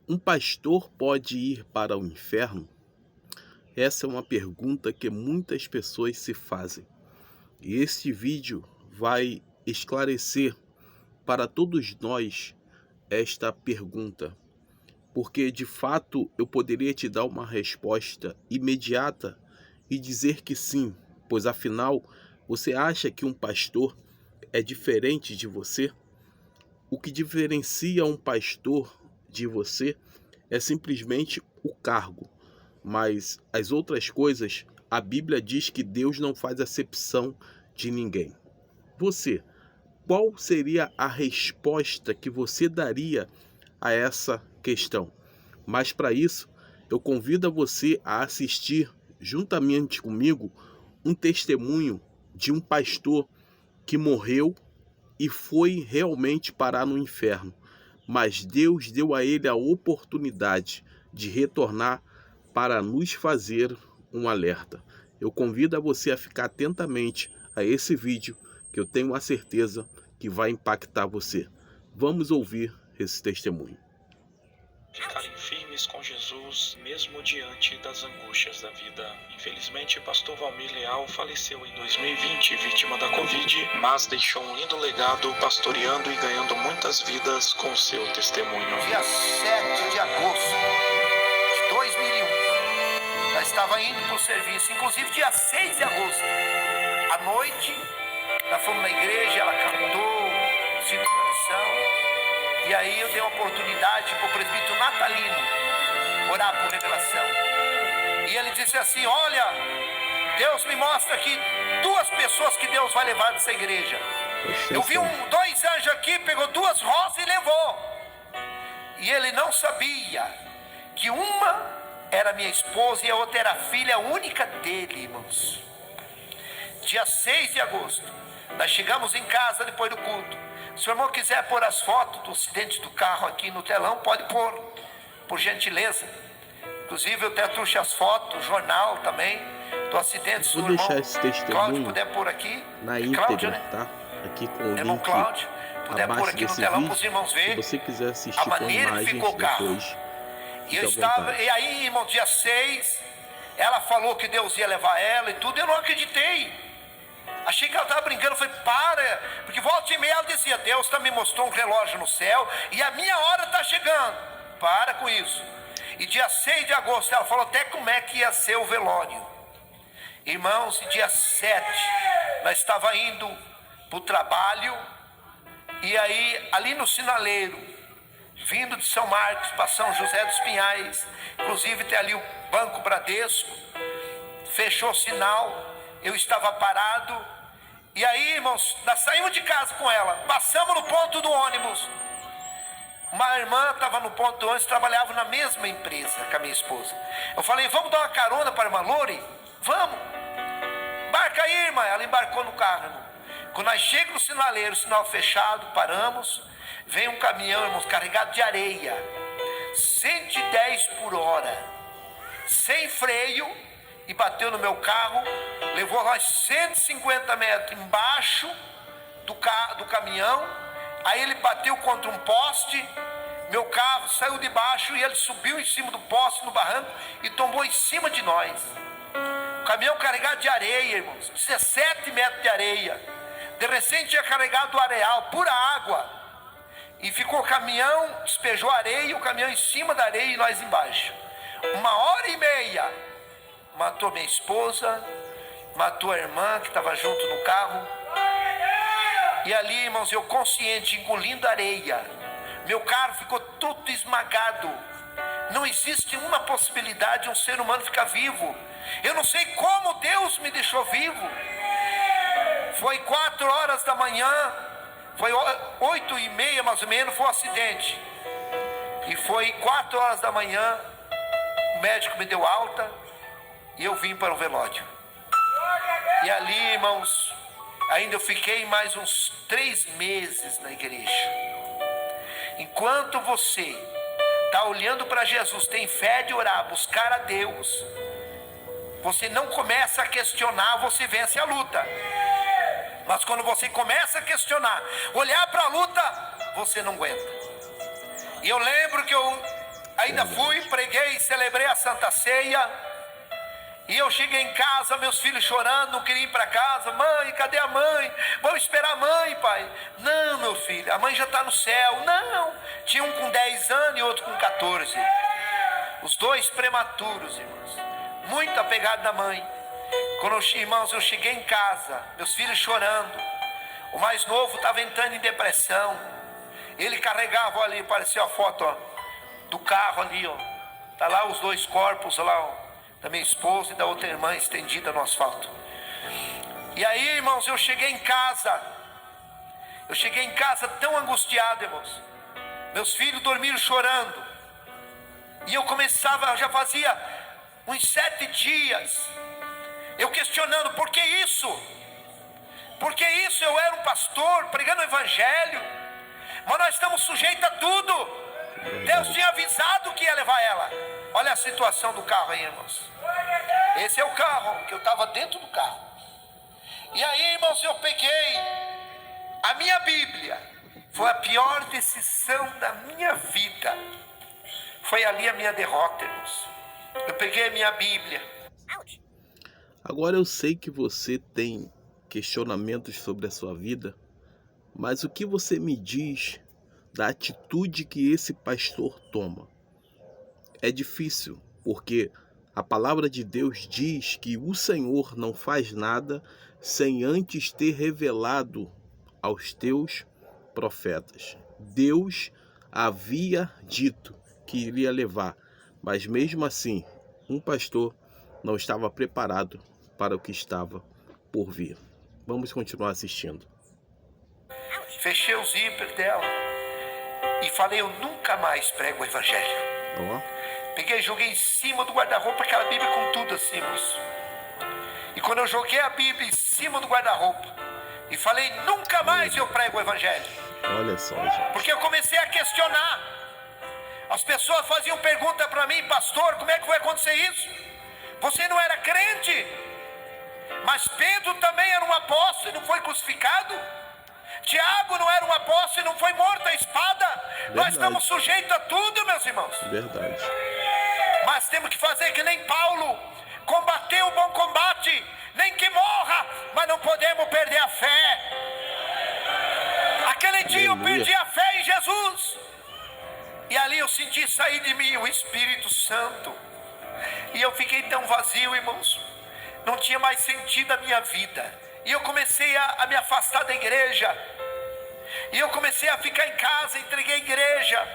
Um pastor pode ir para o inferno? Essa é uma pergunta que muitas pessoas se fazem. E este vídeo vai esclarecer para todos nós esta pergunta, porque de fato eu poderia te dar uma resposta imediata e dizer que sim, pois afinal, você acha que um pastor é diferente de você? O que diferencia um pastor de você é simplesmente o cargo, mas as outras coisas, a Bíblia diz que Deus não faz acepção de ninguém. Você, qual seria a resposta que você daria a essa questão? Mas para isso, eu convido a você a assistir juntamente comigo um testemunho de um pastor que morreu e foi realmente parar no inferno, mas Deus deu a ele a oportunidade de retornar para nos fazer um alerta. Eu convido a você a ficar atentamente a esse vídeo, que eu tenho a certeza que vai impactar você. Vamos ouvir esse testemunho. Ficarem firmes com Jesus, mesmo diante das angústias da vida. Infelizmente, o pastor Valmir Leal faleceu em 2020, vítima da Covid, mas deixou um lindo legado, pastoreando e ganhando muitas vidas com seu testemunho. Dia 7 de agosto de 2001, nós estava indo para o serviço, inclusive dia 6 de agosto, à noite, nós fomos na igreja, ela cantou, cinto de oração. E aí eu dei a oportunidade para o presbítero Natalino orar por revelação. E ele disse assim: olha, Deus me mostra aqui duas pessoas que Deus vai levar dessa igreja. Eu vi dois anjos aqui, pegou duas rosas e levou. E ele não sabia que uma era minha esposa e a outra era a filha única dele, irmãos. Dia 6 de agosto, nós chegamos em casa depois do culto. Se o irmão quiser pôr as fotos do acidente do carro aqui no telão, pode pôr, por gentileza. Inclusive eu até trouxe as fotos, jornal também, do acidente do irmão. Vou deixar esse testemunho Cláudio, puder pôr aqui. na Cláudio, íntegra, né? tá? Aqui com o Irmão link Cláudio, puder pôr abaixo aqui no desse telão vídeo, para os irmãos verem se você quiser a assistir com maneira que imagens ficou o carro. depois, E eu fique à estava, vontade. e aí, irmão, dia 6, ela falou que Deus ia levar ela e tudo, eu não acreditei. Achei que ela estava brincando, falei, para, porque volta e meia ela dizia, Deus me mostrou um relógio no céu e a minha hora está chegando, para com isso. E dia 6 de agosto ela falou até como é que ia ser o velório. Irmãos, e dia 7, nós estava indo para o trabalho, e aí ali no sinaleiro, vindo de São Marcos para São José dos Pinhais, inclusive tem ali o Banco Bradesco, fechou o sinal, eu estava parado, e aí, irmãos, nós saímos de casa com ela, passamos no ponto do ônibus. Uma irmã estava no ponto do ônibus, trabalhava na mesma empresa com a minha esposa. Eu falei, vamos dar uma carona para a irmã Lore? Vamos. Embarca aí, irmã. Ela embarcou no carro, irmão. Quando nós chegamos no sinaleiro, sinal fechado, paramos, vem um caminhão, irmãos, carregado de areia, 110 por hora, sem freio, e bateu no meu carro, levou nós 150 metros embaixo do caminhão. Aí ele bateu contra um poste, meu carro saiu de baixo e ele subiu em cima do poste no barranco e tombou em cima de nós. O caminhão carregado de areia, irmãos, 17 metros de areia. De recente tinha carregado o areal, pura água. E ficou o caminhão, despejou areia, o caminhão em cima da areia e nós embaixo. 1h30, matou minha esposa, matou a irmã que estava junto no carro. E ali, irmãos, eu consciente, engolindo areia. Meu carro ficou todo esmagado. Não existe uma possibilidade de um ser humano ficar vivo. Eu não sei como Deus me deixou vivo. Foi 4 horas da manhã, foi 8h30 mais ou menos, foi um acidente. E foi 4 horas da manhã, o médico me deu alta e eu vim para o velório. E ali, irmãos, ainda eu fiquei mais uns 3 meses na igreja. Enquanto você está olhando para Jesus, tem fé de orar, buscar a Deus, você não começa a questionar, você vence a luta. Mas quando você começa a questionar, olhar para a luta, você não aguenta. E eu lembro que Ainda fui, preguei, celebrei a Santa Ceia. E eu cheguei em casa, meus filhos chorando, não queriam ir para casa. Mãe, cadê a mãe? Vamos esperar a mãe, pai. Não, meu filho, a mãe já está no céu. Não, tinha um com 10 anos e outro com 14. Os dois prematuros, irmãos. Muito apegado da mãe. Quando irmãos, eu cheguei em casa, meus filhos chorando. O mais novo estava entrando em depressão. Ele carregava ali, parecia a foto, ó, do carro ali, ó. Tá lá os dois corpos lá, ó, da minha esposa e da outra irmã estendida no asfalto. E aí, irmãos, eu cheguei em casa. Eu cheguei em casa tão angustiado, irmãos. Meus filhos dormiram chorando. E eu começava, já fazia uns 7 dias, eu questionando, por que isso? Por que isso? Eu era um pastor, pregando o evangelho, mas nós estamos sujeitos a tudo. Deus tinha avisado que ia levar ela. Olha a situação do carro aí, irmãos. Esse é o carro, que eu estava dentro do carro. E aí, irmãos, eu peguei a minha Bíblia. Foi a pior decisão da minha vida. Foi ali a minha derrota, irmãos. Eu peguei a minha Bíblia. Agora eu sei que você tem questionamentos sobre a sua vida, mas o que você me diz da atitude que esse pastor toma? É difícil, porque a palavra de Deus diz que o Senhor não faz nada sem antes ter revelado aos teus profetas. Deus havia dito que iria levar, mas mesmo assim, um pastor não estava preparado para o que estava por vir. Vamos continuar assistindo. Fechei o zíper dela e falei, eu nunca mais prego o evangelho. Peguei e joguei em cima do guarda-roupa aquela Bíblia com tudo assim, irmãos. E quando eu joguei a Bíblia em cima do guarda-roupa e falei, nunca mais eu prego o evangelho. Olha só, gente. Porque eu comecei a questionar. As pessoas faziam pergunta para mim, pastor, como é que vai acontecer isso? Você não era crente? Mas Pedro também era um apóstolo e não foi crucificado? Tiago não era um apóstolo e não foi morto à espada? Verdade. Nós estamos sujeitos a tudo, meus irmãos. Verdade. Mas temos que fazer que nem Paulo, combater o bom combate, nem que morra, mas não podemos perder a fé. Aquele dia eu perdi a fé em Jesus. E ali eu senti sair de mim o Espírito Santo. E eu fiquei tão vazio, irmãos. Não tinha mais sentido a minha vida. E eu comecei a me afastar da igreja. E eu comecei a ficar em casa, entreguei a igreja.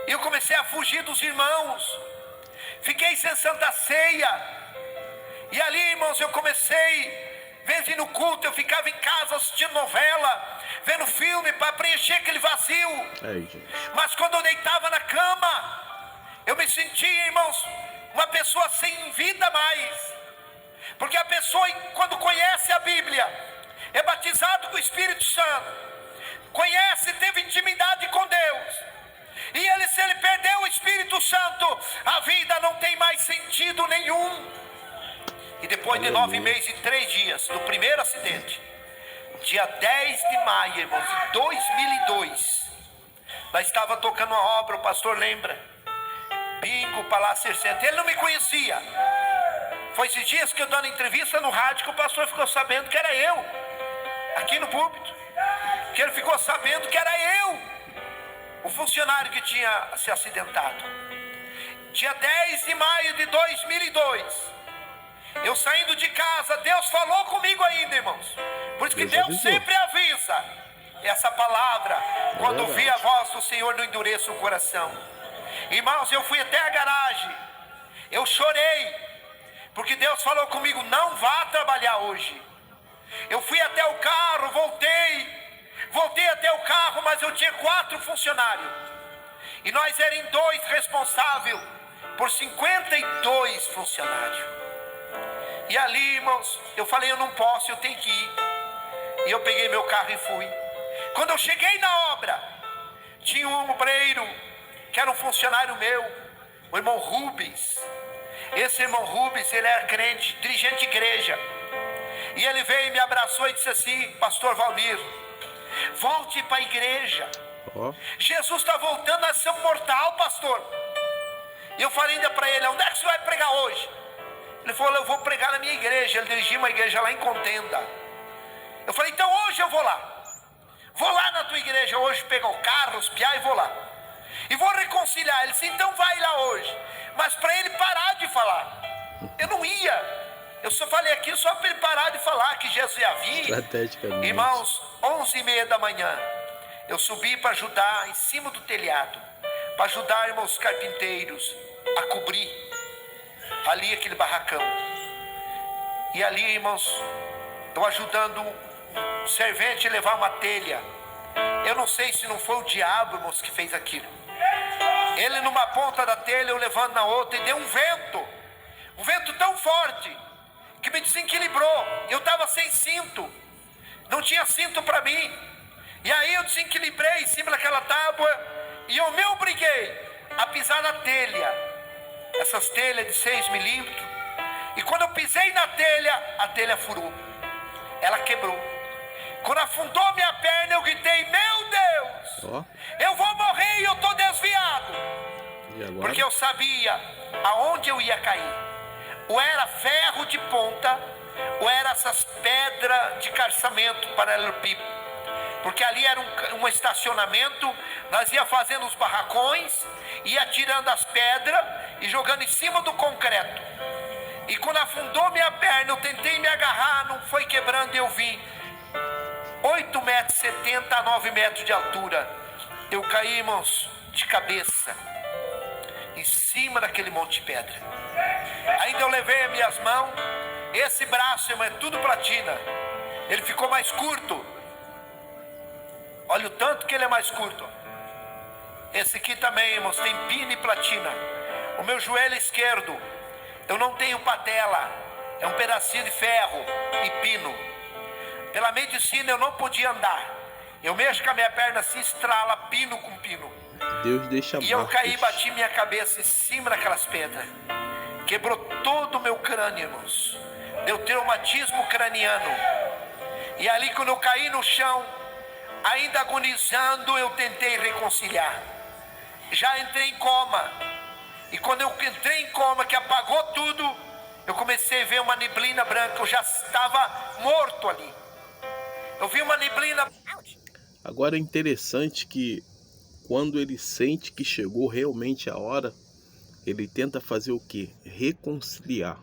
E eu comecei a fugir dos irmãos. Fiquei sem Santa Ceia. E ali, irmãos, eu comecei, vendo no culto, eu ficava em casa assistindo novela, vendo filme para preencher aquele vazio. Mas quando eu deitava na cama, eu me sentia, irmãos, uma pessoa sem vida mais. Porque a pessoa, quando conhece a Bíblia, é batizado com o Espírito Santo, conhece, teve intimidade com Deus, e ele, se ele perder o Espírito Santo, a vida não tem mais sentido nenhum. E depois de 9 meses e 3 dias do primeiro acidente, dia 10 de maio, irmãos, de 2002, nós estava tocando uma obra, o pastor lembra, Bingo, Palácio 60, ele não me conhecia. Foi esses dias que eu dando entrevista no rádio que o pastor ficou sabendo que era eu, aqui no púlpito, que ele ficou sabendo que era eu, o funcionário que tinha se acidentado. Dia 10 de maio de 2002, eu saindo de casa, Deus falou comigo ainda, irmãos. Por isso que Deus sempre avisa essa palavra. Quando ouvi a voz do Senhor, não endureça o coração. Irmãos, eu fui até a garagem, eu chorei, porque Deus falou comigo, não vá trabalhar hoje. Eu fui até o carro, voltei até o carro, mas eu tinha 4 funcionários. E nós éramos 2 responsáveis por 52 funcionários. E ali, irmãos, eu falei, eu não posso, eu tenho que ir. E eu peguei meu carro e fui. Quando eu cheguei na obra, tinha um obreiro, que era um funcionário meu, o irmão Rubens. Esse irmão Rubens, ele era crente, dirigente de igreja. E ele veio e me abraçou e disse assim, pastor Valmir, volte para a igreja. Jesus está voltando a ser um mortal, pastor. E eu falei ainda para ele: onde é que você vai pregar hoje? Ele falou: eu vou pregar na minha igreja. Ele dirigia uma igreja lá em Contenda. Eu falei: então hoje eu vou lá. Vou lá na tua igreja hoje pegar o carro, os piá e vou lá. E vou reconciliar. Ele disse: então vai lá hoje. Mas para ele parar de falar. Eu não ia. Eu só falei aqui só para ele parar de falar que Jesus ia vir. Estrategicamente. Irmãos, 11h30 da manhã, eu subi para ajudar em cima do telhado. Para ajudar, irmãos, carpinteiros a cobrir ali aquele barracão. E ali, irmãos, eu ajudando um servente a levar uma telha. Eu não sei se não foi o diabo, irmãos, que fez aquilo. Ele numa ponta da telha, eu levando na outra, e deu um vento tão forte que me desequilibrou. Eu estava sem cinto, não tinha cinto para mim. E aí eu desequilibrei em cima daquela tábua e eu me obriguei a pisar na telha, essas telhas de 6 milímetros. E quando eu pisei na telha, a telha furou, ela quebrou. Quando afundou minha perna, eu gritei: meu Deus, eu vou morrer e eu estou desviado. Porque eu sabia aonde eu ia cair. Ou era ferro de ponta, ou era essas pedras de calçamento paralelepípedo. Porque ali era um estacionamento, nós ia fazendo os barracões, ia tirando as pedras e jogando em cima do concreto. E quando afundou minha perna, eu tentei me agarrar, não foi quebrando, eu vim 8,70 m a 9 metros de altura. Eu caí, irmãos, de cabeça em cima daquele monte de pedra. Ainda eu levei as minhas mãos. Esse braço, irmão, é tudo platina. Ele ficou mais curto. Olha o tanto que ele é mais curto. Esse aqui também, irmãos, tem pino e platina. O meu joelho esquerdo, eu não tenho patela, é um pedacinho de ferro e pino. Pela medicina eu não podia andar. Eu mexo com a minha perna assim, estrala pino com pino. Deus deixa e eu caí e bati minha cabeça em cima daquelas pedras. Quebrou todo o meu crânio, irmãos. Deu traumatismo craniano. E ali quando eu caí no chão, ainda agonizando, eu tentei reconciliar. Já entrei em coma. E quando eu entrei em coma, que apagou tudo, eu comecei a ver uma neblina branca. Eu já estava morto ali. Eu vi uma neblina. Agora é interessante que quando ele sente que chegou realmente a hora, ele tenta fazer o quê? Reconciliar.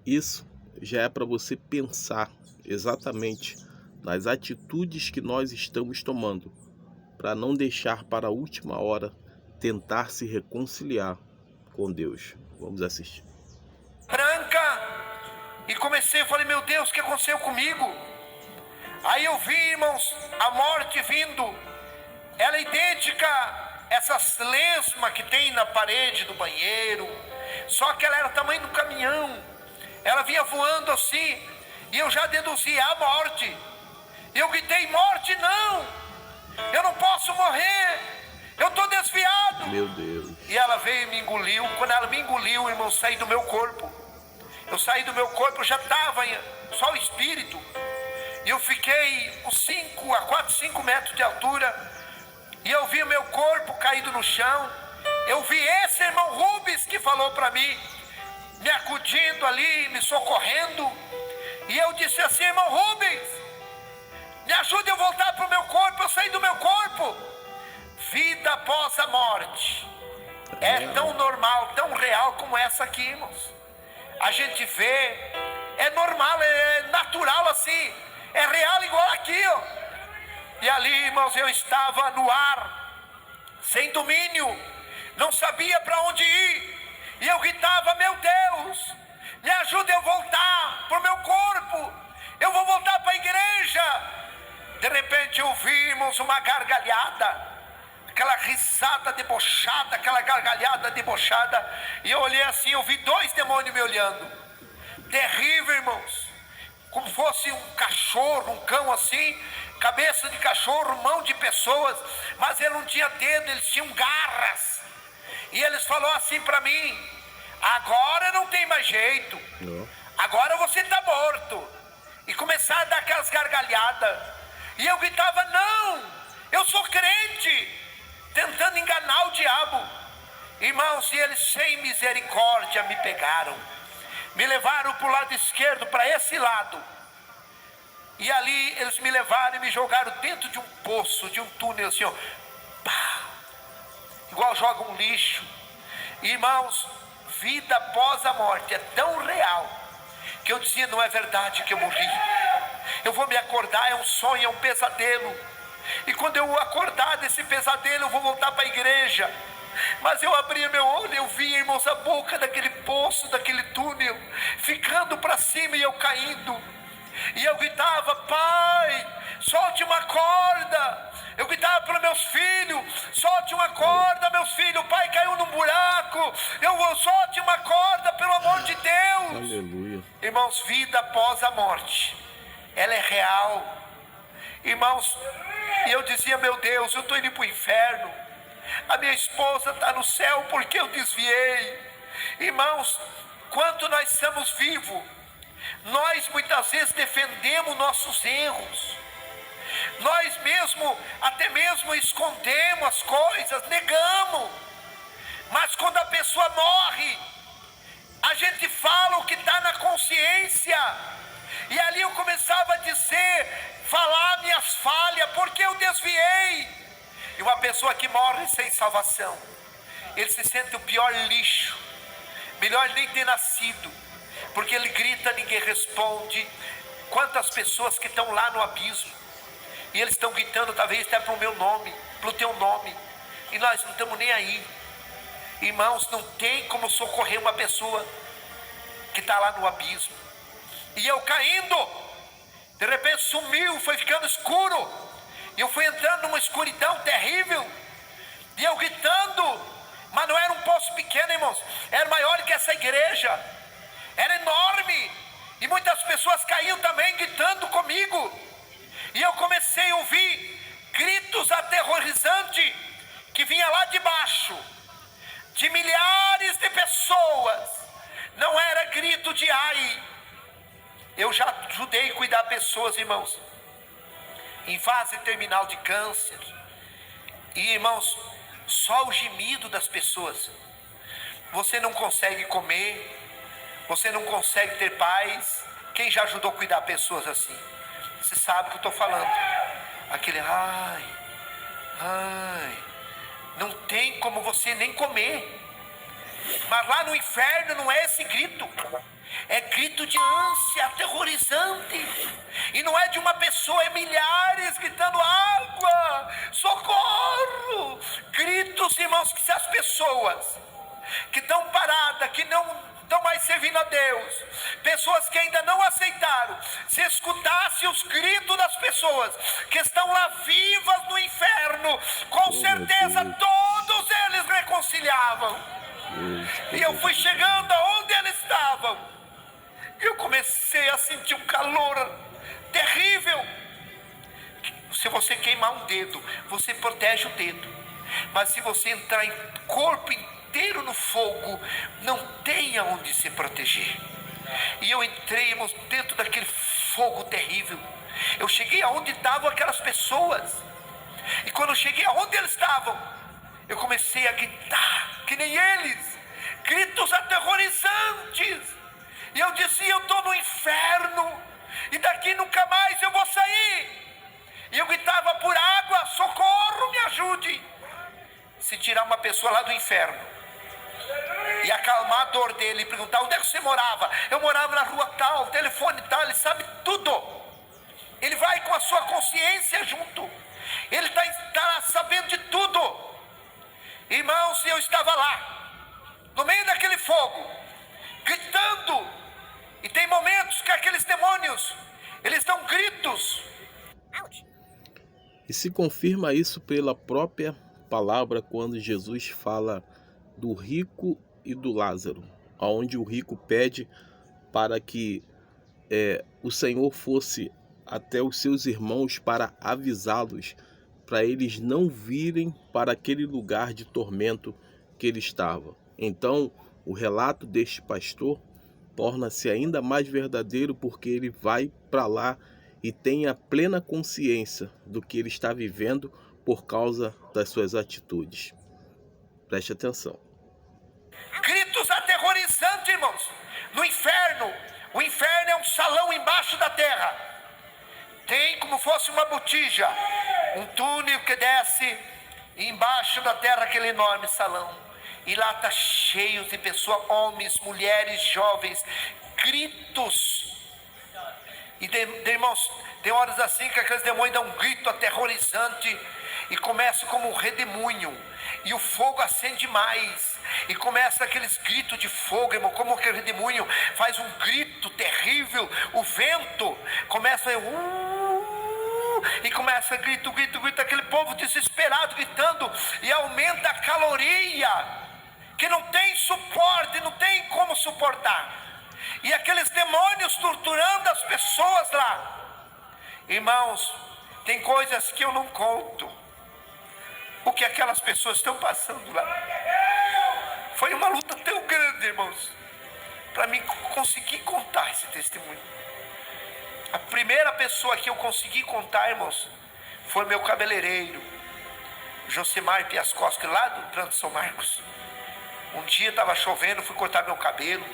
Isso já é para você pensar exatamente nas atitudes que nós estamos tomando, para não deixar para a última hora tentar se reconciliar com Deus. Vamos assistir. Branca. E comecei, falei: meu Deus, o que aconteceu comigo? Aí eu vi, irmãos, a morte vindo. Ela é idêntica a essas lesmas que tem na parede do banheiro. Só que ela era o tamanho do caminhão. Ela vinha voando assim. E eu já deduzi a morte. E eu gritei: morte não! Eu não posso morrer! Eu estou desviado! Meu Deus! E ela veio e me engoliu. Quando ela me engoliu, irmão, eu saí do meu corpo. Eu saí do meu corpo, eu já estava só o espírito. E eu fiquei 4, 5 metros de altura. E eu vi o meu corpo caído no chão. Eu vi esse irmão Rubens que falou para mim, me acudindo ali, me socorrendo. E eu disse assim: irmão Rubens, me ajude a voltar para o meu corpo. Eu saí do meu corpo. Vida após a morte é tão normal, tão real como essa aqui, irmãos. A gente vê, é normal, é natural assim, é real igual aqui, ó. E ali, irmãos, eu estava no ar, sem domínio, não sabia para onde ir. E eu gritava: meu Deus, me ajude a voltar para o meu corpo. Eu vou voltar para a igreja. De repente eu vi, irmãos, uma gargalhada. Aquela risada debochada, aquela gargalhada debochada. E eu olhei assim, eu vi 2 demônios me olhando. Terrível, irmãos. Como fosse um cachorro, um cão assim. Cabeça de cachorro, mão de pessoas. Mas ele não tinha dedo, eles tinham garras. E eles falaram assim para mim: agora não tem mais jeito. Agora você está morto. E começaram a dar aquelas gargalhadas. E eu gritava: não, eu sou crente. Tentando enganar o diabo. Irmãos, e eles sem misericórdia me pegaram. Me levaram para o lado esquerdo, para esse lado. E ali eles me levaram e me jogaram dentro de um poço, de um túnel, assim, ó. Pá! Igual joga um lixo. Irmãos, vida após a morte é tão real, que eu dizia, não é verdade que eu morri. Eu vou me acordar, é um sonho, é um pesadelo. E quando eu acordar desse pesadelo, eu vou voltar para a igreja. Mas eu abri meu olho, eu vi, irmãos, a boca daquele poço, daquele túnel, ficando para cima e eu caindo. E eu gritava, pai, solte uma corda. Eu gritava para meus filhos, solte uma corda, meus filhos. O pai caiu num buraco. Eu vou, solte uma corda, pelo amor de Deus. Aleluia. Irmãos, vida após a morte, ela é real. Irmãos, e eu dizia, meu Deus, eu estou indo para o inferno. A minha esposa está no céu porque eu desviei. Irmãos, quando nós estamos vivos, nós muitas vezes defendemos nossos erros. Nós mesmo, até mesmo escondemos as coisas, negamos. Mas quando a pessoa morre, a gente fala o que está na consciência. E ali eu começava a dizer, falar minhas falhas, porque eu desviei. E uma pessoa que morre sem salvação, ele se sente o pior lixo. Melhor nem ter nascido, porque ele grita, ninguém responde. Quantas pessoas que estão lá no abismo, e eles estão gritando talvez até para o meu nome, para o teu nome, e nós não estamos nem aí. Irmãos, não tem como socorrer uma pessoa que está lá no abismo. E eu caindo, de repente sumiu, foi ficando escuro. E eu fui entrando numa escuridão terrível. E eu gritando, mas não era um poço pequeno, irmãos, era maior que essa igreja, era enorme. E muitas pessoas caíam também gritando comigo. E eu comecei a ouvir gritos aterrorizantes que vinha lá de baixo, de milhares de pessoas. Não era grito de ai. Eu já ajudei a cuidar de pessoas, irmãos, em fase terminal de câncer. E, irmãos, só o gemido das pessoas. Você não consegue comer, você não consegue ter paz. Quem já ajudou a cuidar de pessoas assim? Você sabe o que eu estou falando. Aquele ai, não tem como você nem comer. Mas lá no inferno não é esse grito. É grito de ânsia aterrorizante. E não é de uma pessoa, é milhares gritando água, socorro. Gritos, irmãos, que se as pessoas que estão paradas, que não estão mais servindo a Deus, pessoas que ainda não aceitaram, se escutasse os gritos das pessoas que estão lá vivas no inferno, com certeza todos eles reconciliavam. E eu fui chegando aonde eles estavam. Eu comecei a sentir um calor terrível. Se você queimar um dedo, você protege o dedo. Mas se você entrar em corpo inteiro no fogo, não tem aonde se proteger. E eu entrei, irmãos, dentro daquele fogo terrível. Eu cheguei aonde estavam aquelas pessoas. E quando eu cheguei aonde eles estavam, eu comecei a gritar, que nem eles. Gritos aterrorizantes. E eu dizia, eu estou no inferno, e daqui nunca mais eu vou sair. E eu gritava por água, socorro, me ajude. Se tirar uma pessoa lá do inferno e acalmar a dor dele e perguntar, onde é que você morava? Eu morava na rua tal, telefone tal, ele sabe tudo. Ele vai com a sua consciência junto. Ele está sabendo de tudo. Irmãos, eu estava lá, no meio daquele fogo, gritando. E tem momentos que aqueles demônios, eles dão gritos. E se confirma isso pela própria palavra quando Jesus fala do rico e do Lázaro, onde o rico pede para que o Senhor fosse até os seus irmãos para avisá-los, para eles não virem para aquele lugar de tormento que ele estava. Então, o relato deste pastor torna-se ainda mais verdadeiro, porque ele vai para lá e tem a plena consciência do que ele está vivendo por causa das suas atitudes. Preste atenção. irmãos, no inferno, o inferno é um salão embaixo da terra. Tem como fosse uma botija, um túnel que desce, e embaixo da terra aquele enorme salão. E lá está cheio de pessoas, homens, mulheres, jovens, gritos. E irmãos, tem horas assim que aqueles demônios dão um grito aterrorizante e começa como um redemoinho, e o fogo acende mais, e começa aqueles gritos de fogo, irmão, como aquele redemoinho faz um grito terrível, o vento começa a e começa grito, aquele povo desesperado gritando, e aumenta a caloria, que não tem suporte, não tem como suportar, e aqueles demônios torturando as pessoas lá. Irmãos, tem coisas que eu não conto, o que aquelas pessoas estão passando lá. Foi uma luta tão grande, irmãos, para mim conseguir contar esse testemunho. A primeira pessoa que eu consegui contar, irmãos, foi meu cabeleireiro, Josemar Piascoski, lá do Trânsito São Marcos. Um dia estava chovendo, fui cortar meu cabelo,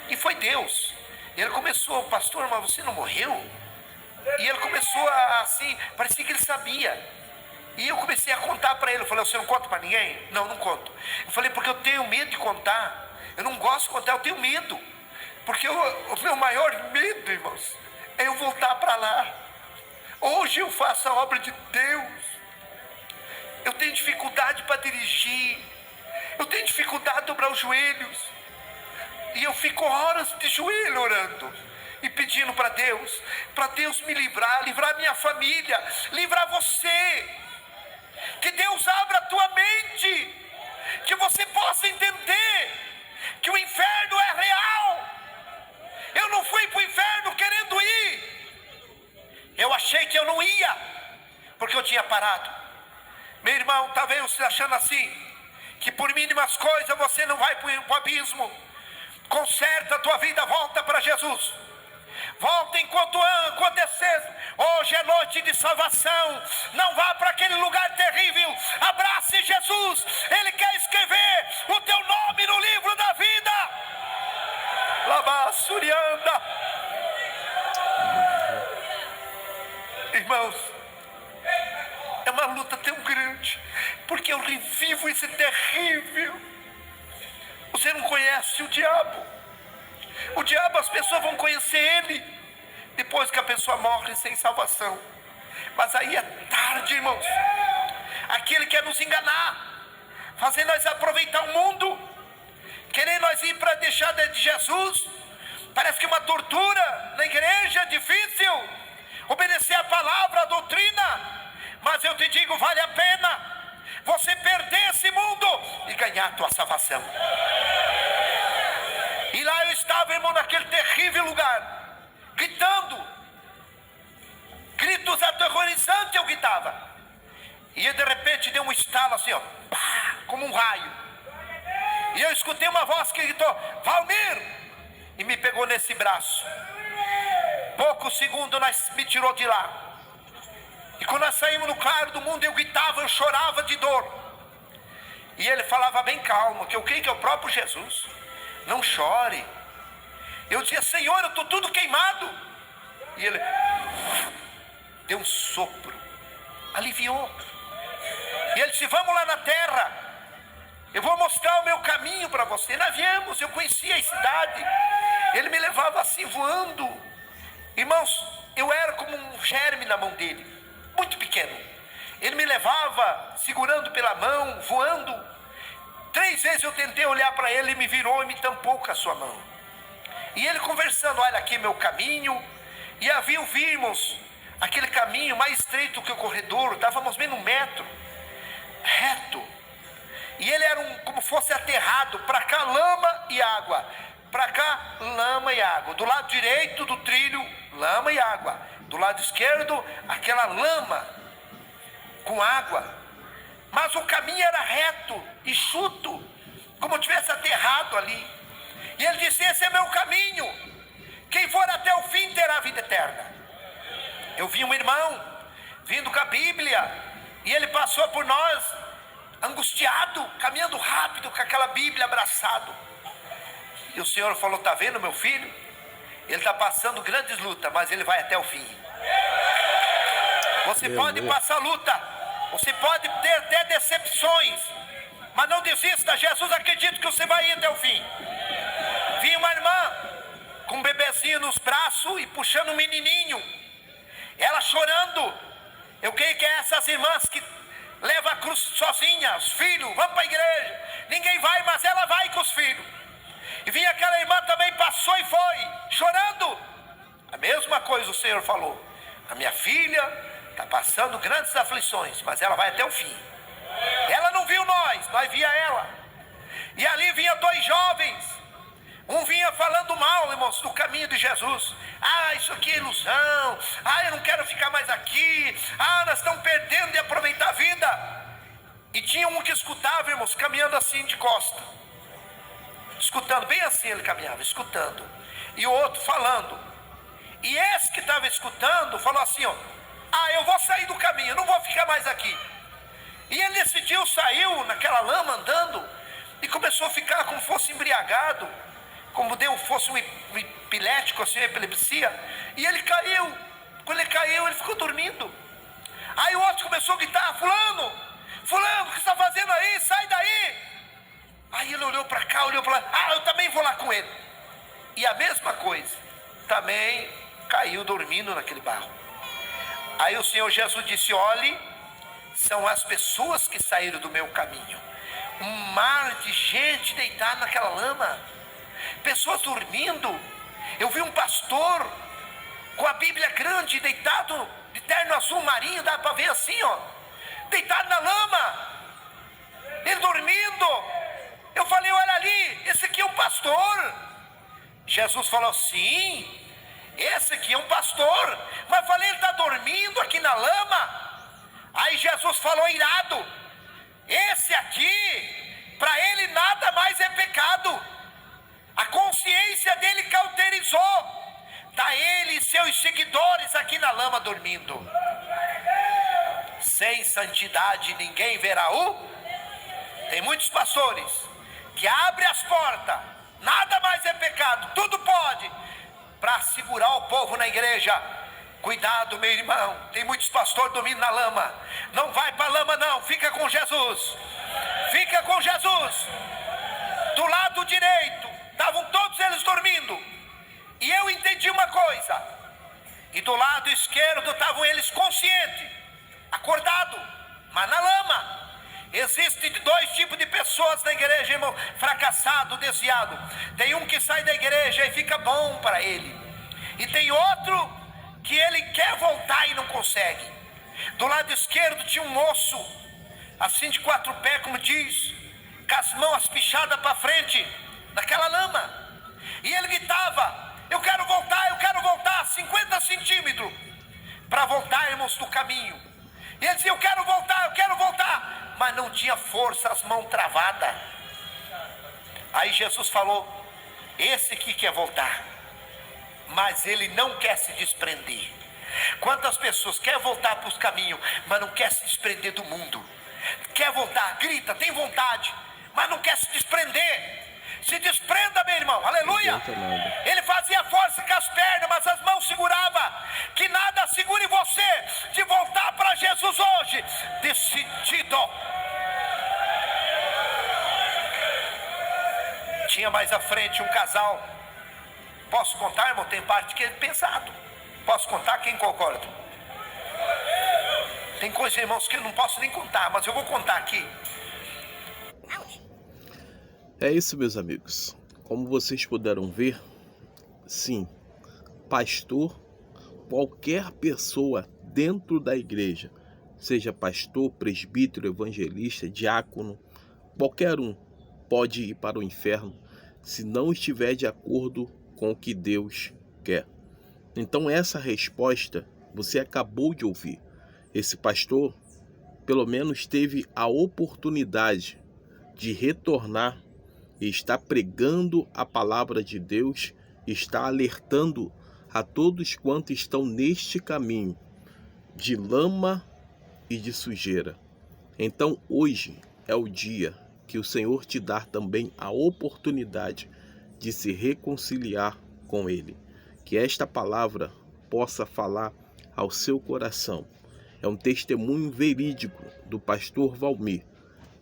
e foi Deus. Ele começou: pastor, mas você não morreu? E ele começou assim, parecia que ele sabia. E eu comecei a contar para ele. Eu falei: você não conta para ninguém? Não, não conto. Eu falei: porque eu tenho medo de contar. Eu não gosto de contar, eu tenho medo. Porque o meu maior medo, irmãos, é eu voltar para lá. Hoje eu faço a obra de Deus. Eu tenho dificuldade para dirigir. Eu tenho dificuldade de dobrar os joelhos. E eu fico horas de joelho orando e pedindo para Deus me livrar minha família, livrar você. Que Deus abra a tua mente, que você possa entender que o inferno é real. Eu não fui para o inferno querendo ir. Eu achei que eu não ia, porque eu tinha parado. Meu irmão, talvez você achando assim, que por mínimas coisas você não vai para o abismo. Conserta a tua vida, volta para Jesus. Volta enquanto é cedo. Hoje é noite de salvação. Não vá para aquele lugar terrível. Abrace Jesus. Ele quer escrever o teu nome no livro da vida. Labassurianda. Irmãos, é uma luta tão grande, porque eu revivo esse terrível. Você não conhece o diabo. O diabo, as pessoas vão conhecer ele depois que a pessoa morre sem salvação. Mas aí é tarde, irmãos. Aquele quer nos enganar, fazer nós aproveitar o mundo, querer nós ir para deixar de Jesus. Parece que uma tortura na igreja é difícil obedecer a palavra, a doutrina. Mas eu te digo, vale a pena você perder esse mundo e ganhar a tua salvação. E lá eu estava, irmão, naquele terrível lugar, gritando, gritos aterrorizantes eu gritava. E de repente deu um estalo assim, ó, pá, como um raio. E eu escutei uma voz que gritou: Valmir! E me pegou nesse braço. Poucos segundos me tirou de lá. E quando nós saímos no claro do mundo, eu gritava, eu chorava de dor. E ele falava bem calmo, que eu creio que é o próprio Jesus. Não chore. Eu dizia: Senhor, eu estou tudo queimado. E ele deu um sopro, aliviou. E ele disse: vamos lá na terra, eu vou mostrar o meu caminho para você. Nós viemos, eu conhecia a cidade. Ele me levava assim voando. Irmãos, eu era como um germe na mão dele, muito pequeno. Ele me levava segurando pela mão, voando. 3 vezes eu tentei olhar para ele, ele me virou e me tampou com a sua mão. E ele conversando: olha aqui meu caminho. E havia, vimos aquele caminho mais estreito que o corredor, estávamos bem no metro, reto. E ele era como fosse aterrado, para cá lama e água, para cá lama e água. Do lado direito do trilho, lama e água. Do lado esquerdo, aquela lama com água. Mas o caminho era reto, enxuto, como tivesse aterrado ali. E ele disse: esse é meu caminho, quem for até o fim terá vida eterna. Eu vi um irmão vindo com a Bíblia, e ele passou por nós, angustiado, caminhando rápido com aquela Bíblia abraçado. E o Senhor falou, tá vendo meu filho? Ele está passando grandes lutas, mas ele vai até o fim. Você pode passar luta, você pode ter até decepções, mas não desista. Jesus acredita que você vai ir até o fim. Vi uma irmã com um bebezinho nos braços e puxando um menininho, ela chorando. Eu creio que é essas irmãs que levam a cruz sozinha, os filhos, vamos para a igreja. Ninguém vai, mas ela vai com os filhos. E vinha aquela irmã também, passou e foi, chorando. A mesma coisa o Senhor falou. A minha filha está passando grandes aflições, mas ela vai até o fim. Ela não viu nós via ela. E ali vinha dois jovens. Um vinha falando mal, irmãos, do caminho de Jesus. Ah, isso aqui é ilusão. Ah, eu não quero ficar mais aqui. Ah, nós estamos perdendo de aproveitar a vida. E tinha um que escutava, irmãos, caminhando assim de costa. Escutando, bem assim ele caminhava, escutando. E o outro falando. E esse que estava escutando falou assim, ó: ah, eu vou sair do caminho, eu não vou ficar mais aqui. E ele decidiu, saiu naquela lama andando e começou a ficar como fosse embriagado, como fosse um epilético, assim, uma epilepsia. E ele caiu. Quando ele caiu, ele ficou dormindo. Aí o outro começou a gritar: fulano, fulano, o que você está fazendo aí? Sai daí. Aí ele olhou para cá, olhou para lá. Ah, eu também vou lá com ele. E a mesma coisa, também caiu dormindo naquele barro. Aí o Senhor Jesus disse: olhe, são as pessoas que saíram do meu caminho. Um mar de gente deitada naquela lama, pessoas dormindo. Eu vi um pastor com a Bíblia grande, deitado de terno azul marinho, dá para ver assim, ó, deitado na lama, ele dormindo. Eu falei: olha ali, esse aqui é um pastor. Jesus falou: sim, esse aqui é um pastor. Mas eu falei: ele está dormindo aqui na lama. Aí Jesus falou irado: esse aqui, para ele nada mais é pecado. A consciência dele cauterizou. Está ele e seus seguidores aqui na lama dormindo. Sem santidade ninguém verá o... Tem muitos pastores que abrem as portas, nada mais é pecado, tudo pode, para segurar o povo na igreja. Cuidado, meu irmão, tem muitos pastores dormindo na lama. Não vai para a lama não, fica com Jesus. Fica com Jesus. Do lado direito estavam todos eles dormindo, e eu entendi uma coisa. E do lado esquerdo estavam eles conscientes, acordados, mas na lama. Existem dois tipos de pessoas na igreja, irmão: fracassado, desviado. Tem um que sai da igreja e fica bom para ele, e tem outro que ele quer voltar e não consegue. Do lado esquerdo tinha um moço, assim de 4 pés, como diz, com as mãos pichadas para frente, naquela lama. E ele gritava: eu quero voltar 50 centímetros para voltar, irmãos, do caminho. E ele dizia: eu quero voltar, mas não tinha força, as mãos travadas. Aí Jesus falou: esse aqui quer voltar, mas ele não quer se desprender. Quantas pessoas querem voltar para os caminhos, mas não quer se desprender do mundo? Quer voltar, grita, tem vontade, mas não quer se desprender. Se desprenda, meu irmão, aleluia. Ele fazia força com as pernas, mas as mãos seguravam. Que nada segure você de voltar para Jesus hoje, decidido. Tinha mais à frente um casal. Posso contar, irmão? Tem parte que é pensado. Posso contar? Quem concorda? Tem coisa, irmãos, que eu não posso nem contar, mas eu vou contar aqui. É isso, meus amigos. Como vocês puderam ver, sim, pastor, qualquer pessoa dentro da igreja, seja pastor, presbítero, evangelista, diácono, qualquer um pode ir para o inferno se não estiver de acordo com o que Deus quer. Então essa resposta você acabou de ouvir. Esse pastor, pelo menos, teve a oportunidade de retornar e está pregando a palavra de Deus, está alertando a todos quantos estão neste caminho de lama e de sujeira. Então hoje é o dia que o Senhor te dá também a oportunidade de se reconciliar com Ele. Que esta palavra possa falar ao seu coração. É um testemunho verídico do pastor Valmir.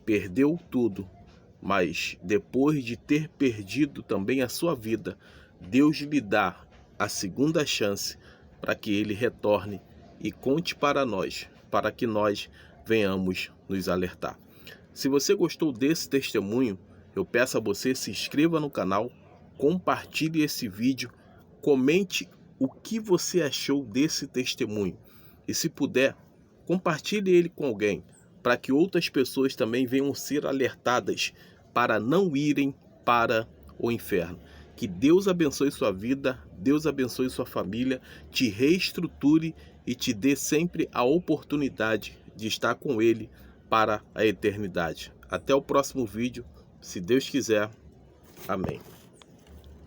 Perdeu tudo, mas depois de ter perdido também a sua vida, Deus lhe dá a segunda chance para que ele retorne e conte para nós, para que nós venhamos nos alertar. Se você gostou desse testemunho, eu peço a você se inscreva no canal, compartilhe esse vídeo, comente o que você achou desse testemunho e, se puder, compartilhe ele com alguém, para que outras pessoas também venham ser alertadas para não irem para o inferno. Que Deus abençoe sua vida, Deus abençoe sua família, te reestruture e te dê sempre a oportunidade de estar com Ele para a eternidade. Até o próximo vídeo, se Deus quiser. Amém.